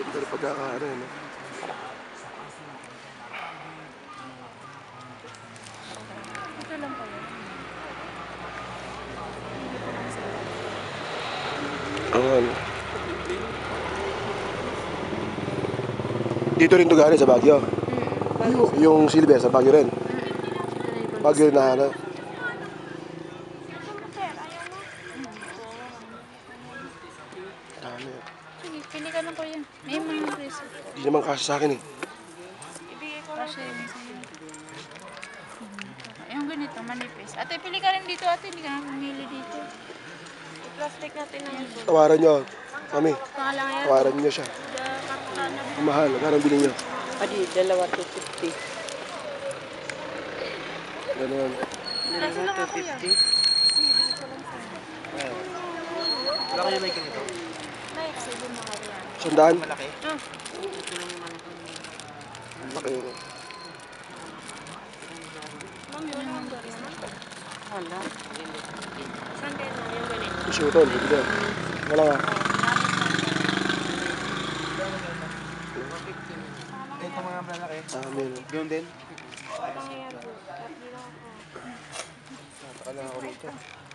Ito na pagkakaano yun. Ito lang pala. Ano? Dito rin ito galing sa Baguio. Yung silver sa Baguio rin. Baguio rin na ano. Dami. Sige, pili ka lang po yan. May mga bracelet. Hindi naman kasi sa akin eh. Kasi yun sa'yo. Yung ganito, manipis. Ate, pili ka rin dito ate. Hindi ka na pumili dito. Plastic natin na yun. Tawaran nyo. Mami, Pangalan yan. tawaran nyo siya. Ang mahal. Magkano bilhin nyo? Adi, dalawa 250. Ganun. Dalawa 250. Wala kayo may ganito? Sandaan? Malaki? Laki. Hala. Saan kayo na yung ganito? Gusto ito. Dito. Wala nga. Ito mga malaki. Amin. Yun din? Nakakala ako rito.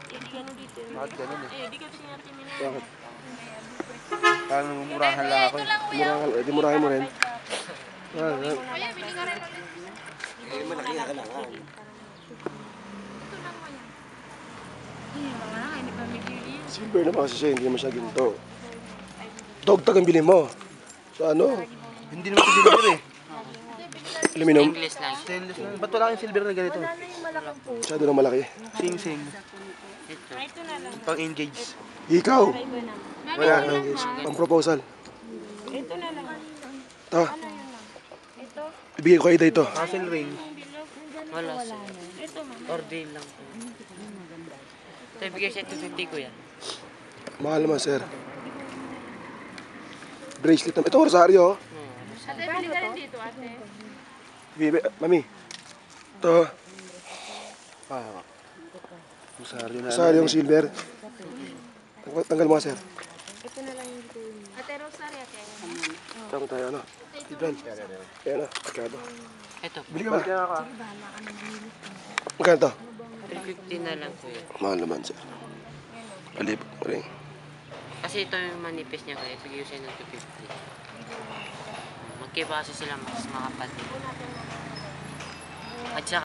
Hindi gano'n dito. Bakit ganun eh? Hindi ka tingnan nila. Bakit? Parang murahan lang ako eh. Murahan. Eh, di murahin mo rin. Ah, ah. Kuya, pili ka rin ulit. Eh, malaki na kailangan. Mga hindi pa may bili. Silver naman kasi siya. Hindi naman siya ginto. Dog tag ang bilhin mo. So ano? Hindi naman ito silver eh. Aluminum. Stainless na. Ba't wala kayong silver na ganito? Masyado na malaki. Sing-sing. Ito na lang. Pang engage. Ikaw. Iba na. Wala. Pang proposal. Ito na lang. Ito. Ito. Ibigay ko ito. Castle ring. Wala sir. Ito man. Order lang po. Ito ibigay siya 250 ko yan. Mahal naman, sir. Bracelet naman. Ito, Rosario. Ate, pili ka rin dito ate. Mami. Ito. Ah. Rosario na. Rosario yung silver. Tanggal mo nga, sir. Ito na lang yung dito. Ate, Rosario ate. Tama tayo, ano? Tidran. Ayan na, pagkado. Ito po. Bili ka ba? Kaya ka. Magkano to? 350 na lang po yan. Mahal naman, sir. Alip. Ring. Kasi ito yung manipis niya kaya ibigay ko siya ng 250. Magkibase sila mas makapal. At saka